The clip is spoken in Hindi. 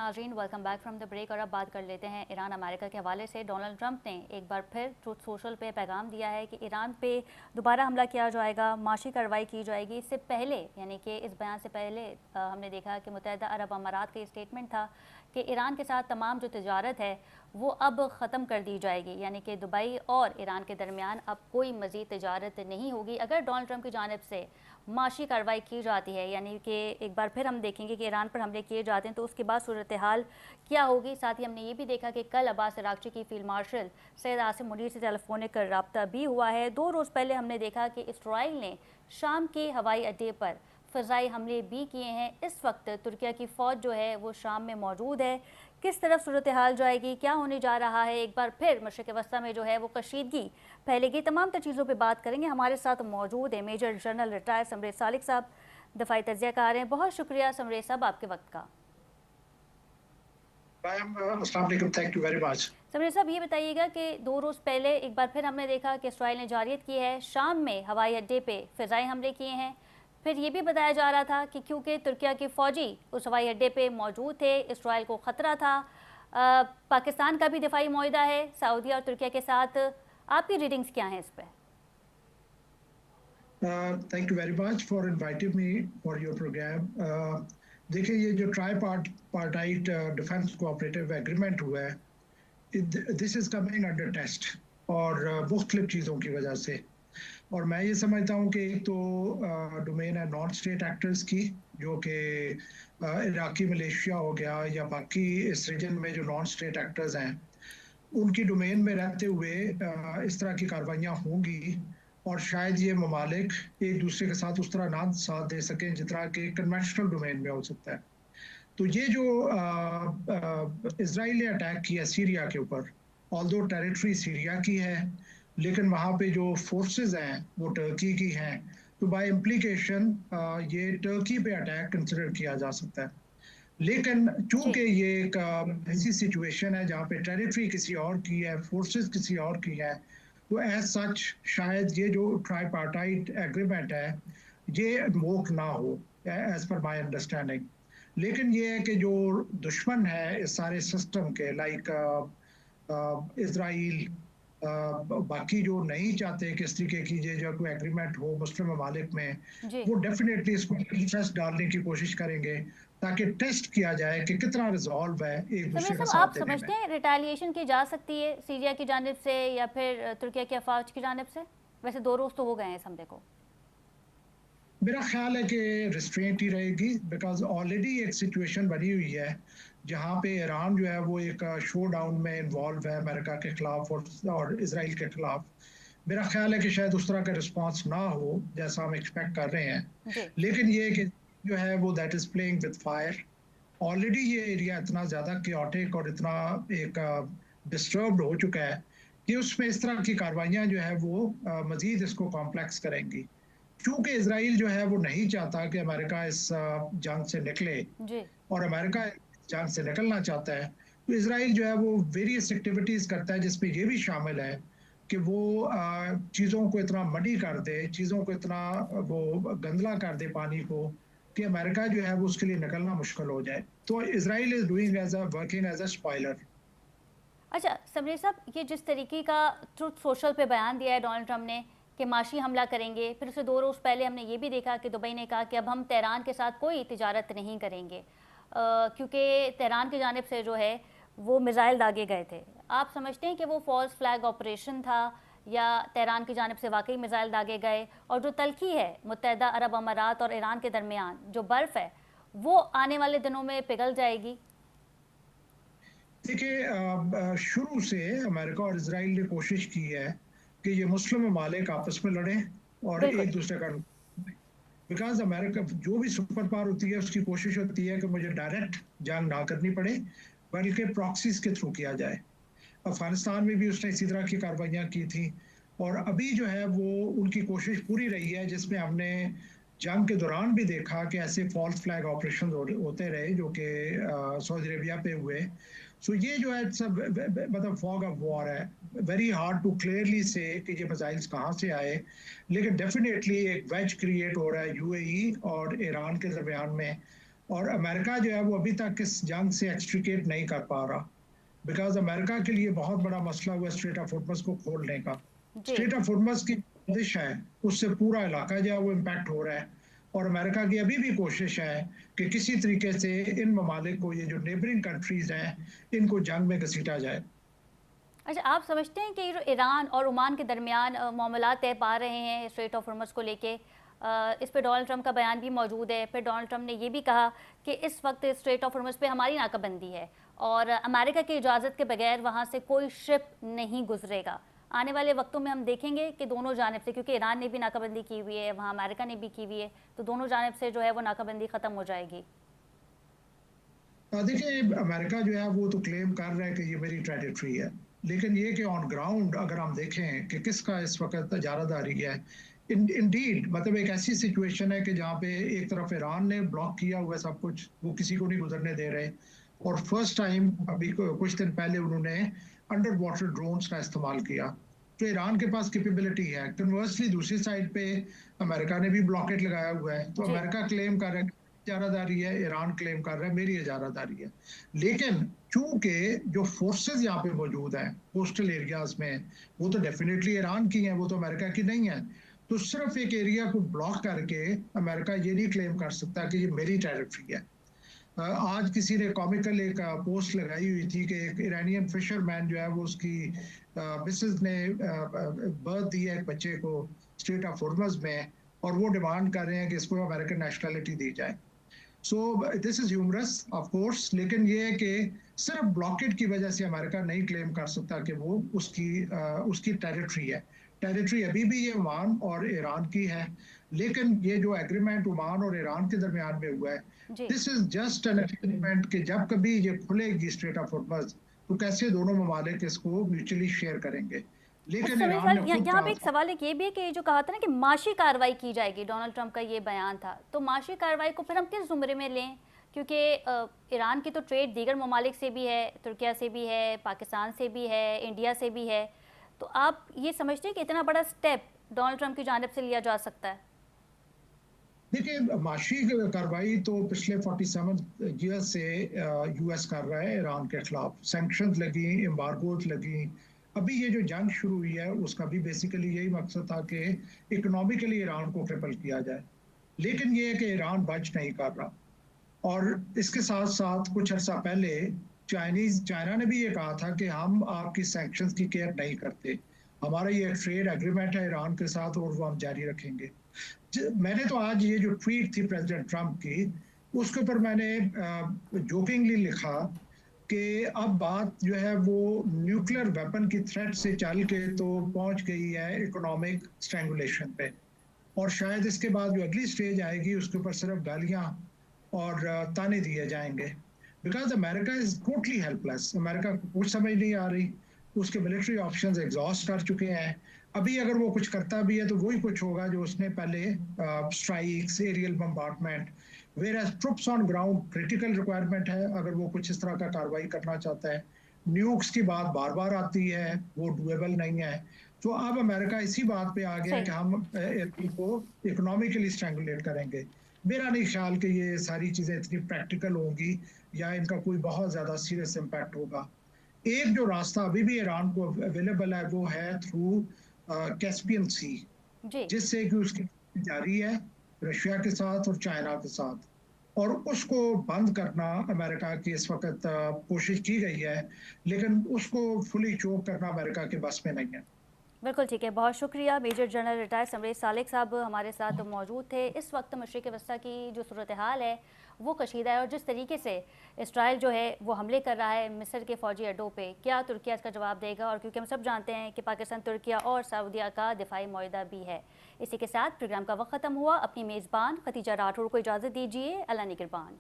नाज़रीन, welcome back from the break. और अब बात कर लेते हैं ईरान अमेरिका के हवाले से। डोनाल्ड ट्रंप ने एक बार फिर ट्रुथ सोशल पे पैगाम दिया है कि ईरान पे दोबारा हमला किया जाएगा, माशी कार्रवाई की जाएगी। इससे पहले, यानी कि इस बयान से पहले हमने देखा कि मुत्तहिदा अरब अमारात का स्टेटमेंट था कि ईरान के साथ तमाम जो तिजारत है वो अब ख़त्म कर दी जाएगी, यानी कि दुबई और ईरान के दरमियान अब कोई मज़ीद तिजारत नहीं होगी अगर डोनाल्ड ट्रंप की जानिब से माशी कार्रवाई की जाती है। यानी कि एक बार फिर हम देखेंगे कि ईरान पर हमले किए जाते हैं तो उसके बाद सूरत हाल क्या होगी। साथ ही हमने ये भी देखा कि कल अब्बास अरागची की फील्ड मार्शल सैयद आसिम मुनीर से टेलीफोनिक रब्ता भी हुआ है। 2 रोज़ पहले हमने देखा कि इसराइल ने शाम के हवाई अड्डे पर फ़ज़ाई हमले भी किए हैं। इस वक्त तुर्किया की फ़ौज जो है वो शाम में मौजूद है। किस तरफ सूरत हाल जाएगी, क्या होने जा रहा है, एक बार फिर मशरिक़ वस्ता में जो है वो कशीदगी फैलेगी, तमाम तर चीज़ों पर बात करेंगे। हमारे साथ मौजूद है मेजर जनरल रिटायर समरेज़ सालिक साहब, दफ़ाई तज़ियाकार हैं। बहुत शुक्रिया समरेज़ साहब आपके वक्त का। Thank you very much. Samrez साहब, ये बताइएगा कि 2 रोज़ पहले एक बार फिर हमने देखा कि इसराइल ने जारियत की है, शाम में हवाई अड्डे पे फ़िज़ाई हमले किए हैं। फिर ये भी बताया जा रहा था कि क्योंकि तुर्किया के फ़ौजी उस हवाई अड्डे पे मौजूद थे, इसराइल को ख़तरा था। पाकिस्तान का भी दिफाई मुआहिदा है सऊदी और तुर्किया के साथ। आपकी रीडिंग्स क्या हैं इस पर? Thank you very much for inviting me for your programme. देखिए, ये जो पार्टाइट डिफेंस कोऑपरेटिव एग्रीमेंट हुआ है, this is coming under test और मुख्तलिफ चीज़ों की वजह से। और मैं ये समझता हूँ कि एक तो डोमेन है नॉन स्टेट एक्टर्स की, जो कि इराकी मलेशिया हो गया या बाकी इस रीजन में जो नॉन स्टेट एक्टर्स हैं, उनकी डोमेन में रहते हुए इस तरह की कार्रवाइयाँ होंगी। और शायद ये ममालिक एक दूसरे के साथ उस तरह ना साथ दे सकें जितना कि कन्वेंशनल डोमेन में हो सकता है। तो ये जो इजराइल ने अटैक किया सीरिया के ऊपर, ऑल्दो टेरिटरी सीरिया की है, लेकिन वहाँ पे जो फोर्सेस हैं वो टर्की की हैं, तो बाय इम्प्लीकेशन ये टर्की पे अटैक कंसिडर किया जा सकता है। लेकिन चूंकि जी ये एक ऐसी सिचुएशन है जहाँ पे टेरिटरी किसी और की है, फोर्सेस किसी और की है, तो एज सच शायद ये जो ट्राईपार्टाइट एग्रीमेंट है ये वोक ना हो, एज पर माय अंडरस्टैंडिंग। लेकिन ये है कि जो दुश्मन है इस सारे सिस्टम के, लाइक इसराइल, बाकी जो नहीं चाहते कि इस तरीके की जो कोई एग्रीमेंट हो मुस्लिम ममालिक में, जी। वो डेफिनेटली इसको इंटरेस्ट डालने की कोशिश करेंगे ताकि टेस्ट किया जाए कि कितना रिजॉल्व है एक समरेज़ दूसरे का साहब, आप साथ देने में। समझते हैं रिटेलिएशन की जा सकती है सीरिया की जानिब से या फिर तुर्किया की अफवाज की जानिब से? वैसे 2 रोज़ तो हो गए हैं इस हमले को। मेरा ख्याल है कि रिस्ट्रेंट ही रहेगी, बिकॉज ऑलरेडी एक सिचुएशन बनी हुई है जहाँ पे ईरान जो है वो एक शो डाउन में इन्वॉल्व है अमेरिका के खिलाफ और इसराइल के खिलाफ। मेरा ख्याल है कि शायद उस तरह का रिस्पांस ना हो जैसा हम एक्सपेक्ट कर रहे हैं। जी लेकिन ये कि जो है वो that is playing with fire. Already ये एरिया इतना ज़्यादा क्योटिक और इतना एक डिस्टर्ब्ड हो चुका है कि उसमें इस तरह की कार्रवाइयाँ जो है वो मज़ीद इसको कॉम्प्लेक्स करेंगी। क्योंकि इसराइल जो है वो नहीं चाहता कि अमेरिका इस जंग से निकले, जी और अमेरिका इस जंग से निकलना चाहता है, तो इसराइल जो है वो वेरियस एक्टिविटीज करता है जिसमें ये भी शामिल है कि वो चीज़ों को इतना मडी कर दे, चीज़ों को इतना वो गंदला कर दे पानी को, कि अमेरिका जो है वो उसके लिए निकलना मुश्किल हो जाए। तो Israel is doing as a working as a spoiler. अच्छा समरीज़ साहब, ये जिस तरीके का ट्रुथ सोशल पे बयान दिया है डोनाल्ड ट्रंप ने कि माशी हमला करेंगे, फिर उससे 2 रोज़ पहले हमने ये भी देखा कि दुबई ने कहा कि अब हम तेहरान के साथ कोई तिजारत नहीं करेंगे, क्योंकि तेहरान की जानिब से जो है वो मिज़ाइल दागे गए थे। आप समझते हैं कि वो फॉल्स फ्लैग ऑपरेशन था या तेहरान की जानिब से वाकई मिज़ाइल दागे गए? और जो तलखी है मुत्तहिदा अरब अमारात और ईरान के दरमियान जो बर्फ़ है वो आने वाले दिनों में पिघल जाएगी? देखिए, शुरू से अमेरिका और इसराइल ने कोशिश की है कि ये मुस्लिम ममालिक आपस में लड़ें और बिल्कुल। एक दूसरे का, बिकॉज अमेरिका जो भी सुपर पावर होती है उसकी कोशिश होती है कि मुझे डायरेक्ट जंग ना करनी पड़े, बल्कि प्रॉक्सीज के थ्रू किया जाए। अफगानिस्तान में भी उसने इसी तरह की कार्रवाइयाँ की थी, और अभी जो है वो उनकी कोशिश पूरी रही है, जिसमें हमने जंग के दौरान भी देखा कि ऐसे फॉल्स फ्लैग ऑपरेशन होते रहे जो कि सऊदी अरेबिया पे हुए। सो ये जो है सब मतलब फॉग ऑफ वॉर है, वेरी हार्ड टू क्लियरली से कि ये मिसाइल्स कहाँ से आए। लेकिन डेफिनेटली एक वेज क्रिएट हो रहा है यूएई और ईरान के दरमियान में, और अमेरिका जो है वो अभी तक इस जंग से एक्सट्रिकेट नहीं कर पा रहा, बिकॉज अमेरिका के लिए बहुत बड़ा मसला हुआ स्ट्रेट ऑफ हॉर्मुज को खोलने का। जी। स्ट्रेट ऑफ हॉर्मुज की बंदिश है, उससे पूरा इलाका जो है वो इम्पैक्ट हो रहा है, और अमेरिका की अभी भी कोशिश है कि किसी तरीके से इन ममालिक को, ये जो नेबरिंग कंट्रीज हैं, इनको जंग में घसीटा जाए। अच्छा, आप समझते हैं कि ये जो ईरान और ओमान के दरमियान मामलात तय पा रहे हैं स्ट्रेट ऑफ हॉर्मुज को लेके, इस पे डोनाल्ड ट्रंप का बयान भी मौजूद है। फिर डोनाल्ड ट्रंप ने ये भी कहा कि इस वक्त स्ट्रेट ऑफ हॉर्मुज पे हमारी नाकाबंदी है और अमेरिका की इजाज़त के बगैर वहाँ से कोई शिप नहीं गुजरेगा। आने वाले वक्तों में हम देखेंगे कि दोनों जानिब से, क्योंकि ईरान ने भी नाकाबंदी की हुई है, वहाँ अमेरिका ने भी की हुई है, तो दोनों जानिब से जो है वो नाकाबंदी ख़त्म हो जाएगी। देखिए, अमेरिका जो है वो तो क्लेम कर रहा है कि ये मेरी टेरिटरी है, लेकिन ये कि ऑन ग्राउंड अगर हम देखें कि किसका इस वक्त इजारादारी है, इंडीड मतलब एक ऐसी सिचुएशन है कि जहाँ पे एक तरफ ईरान ने ब्लॉक किया हुआ है सब कुछ, वो किसी को नहीं गुजरने दे रहे, और फर्स्ट टाइम अभी कुछ दिन पहले उन्होंने अंडर वाटर ड्रोन्स का इस्तेमाल किया। तो ईरान के पास कैपेबिलिटी है। कन्वर्सली दूसरी साइड पे अमेरिका ने भी ब्लॉकेट लगाया हुआ है, तो जी। अमेरिका क्लेम कर रहा है इजारादारी है, ईरान क्लेम कर रहा है मेरी इजारादारी है। लेकिन चूंकि जो फोर्सेस यहाँ पे मौजूद हैं कोस्टल एरियाज में, वो तो डेफिनेटली ईरान की हैं, वो तो अमेरिका की नहीं है। तो सिर्फ एक एरिया को ब्लॉक करके अमेरिका ये नहीं क्लेम कर सकता कि ये मेरी टेरिटरी है। आज किसी ने कॉमिकल एक पोस्ट लगाई हुई थी कि एक ईरानियन फिशरमैन जो है वो उसकी मिसेस ने बर्थ दी है एक बच्चे को स्ट्रेट ऑफ हॉर्मुज में, और वो डिमांड कर रहे हैं कि इसको अमेरिकन नेशनलिटी दी जाए। So this is humorous of course, लेकिन ये है कि सिर्फ ब्लॉकेट की वजह से अमेरिका नहीं क्लेम कर सकता कि वो उसकी टेरिटरी है। टेरिटरी अभी भी ये ओमान और ईरान की है, लेकिन ये जो एग्रीमेंट ओमान और ईरान के दरमियान में हुआ है, जी। This is just an agreement कि जब कभी ये खुलेगी स्ट्रेट ऑफ हॉर्मुज, तो कैसे दोनों ममालिक इसको म्यूचुअली शेयर करेंगे। अच्छा लेकिन समीर ईरान साहब, ने खुद यहाँ पे कहा एक था। सवाल एक ये भी है कि जो कहा था ना कि माशी कार्रवाई की जाएगी, डोनाल्ड ट्रंप का ये बयान था, तो माशी कार्रवाई को फिर हम किस जुमरे में लें? क्योंकि ईरान की तो ट्रेड दीगर ममालिक से भी है, तुर्किया से भी है, पाकिस्तान से भी है, इंडिया से भी है, तो आप ये समझते हैं कि इतना बड़ा स्टेप डोनाल्ड ट्रंप की जानिब से लिया जा सकता है? देखिए, माशी कार्रवाई तो पिछले 47 ईयर से यूएस कर रहा है ईरान के खिलाफ। सैंक्शंस लगी, एम्बार्गोज लगी, अभी ये जो जंग शुरू हुई है उसका भी बेसिकली यही मकसद था कि इकोनॉमिकली ईरान को क्रिपल किया जाए। लेकिन ये है कि ईरान बच नहीं कर रहा, और इसके साथ साथ कुछ अर्सा पहले चाइना ने भी ये कहा था कि हम आपकी सैंक्शंस की केयर नहीं करते, हमारा ये ट्रेड एग्रीमेंट है ईरान के साथ और वो हम जारी रखेंगे। मैंने तो आज ये जो ट्वीट थी प्रेसिडेंट ट्रंप की, उसके ऊपर मैंने जोकिंगली लिखा कि अब बात जो है वो न्यूक्लियर वेपन की थ्रेट से चल के तो पहुंच गई है इकोनॉमिक स्ट्रैंगुलेशन पे, और शायद इसके बाद जो अगली स्टेज आएगी उसके ऊपर सिर्फ गालियां और ताने दिए जाएंगे, because America is totally helpless. America को कुछ समझ नहीं आ रही, उसके मिलिट्री ऑप्शंस एग्जॉस्ट कर चुके हैं। अभी अगर वो कुछ करता भी है तो वही कुछ होगा जो उसने पहले, strikes, aerial bombardment, whereas troops on ground critical requirement है अगर वो कुछ इस तरह का कार्रवाई करना चाहता है। न्यूक्स की बात बार बार आती है, वो डुएबल नहीं है। तो अब अमेरिका इसी बात पे आ गया है कि हम इनको इकोनॉमिकली स्ट्रैंगुलेट करेंगे। मेरा नहीं ख्याल कि ये सारी चीजें इतनी प्रैक्टिकल होंगी या इनका कोई बहुत ज्यादा सीरियस इम्पैक्ट होगा। एक जो रास्ता अभी भी ईरान को अवेलेबल है वो है थ्रू कैस्पियन सी, जी। जिससे कि उसकी जारी है रशिया के साथ और चाइना के साथ, और उसको बंद करना अमेरिका की इस वक्त कोशिश की गई है, लेकिन उसको फुली चोक करना अमेरिका के बस में नहीं है। बिल्कुल ठीक है, बहुत शुक्रिया। Major general retired Samresh Salik साहब हमारे साथ मौजूद थे। इस वक्त मशरिक़ वस्ता की जो सूरत हाल है वो कशीदा है, और जिस तरीके से इसराइल जो है वो हमले कर रहा है मिस्र के फ़ौजी अड्डों पे, क्या तुर्किया इसका जवाब देगा? और क्योंकि हम सब जानते हैं कि पाकिस्तान, तुर्किया और सऊदीया का दिफाई मुआहदा भी है। इसी के साथ प्रोग्राम का वक्त ख़त्म हुआ। अपनी मेज़बान खतीजा राठौर को इजाज़त दीजिए। अल्लाह निगहबान।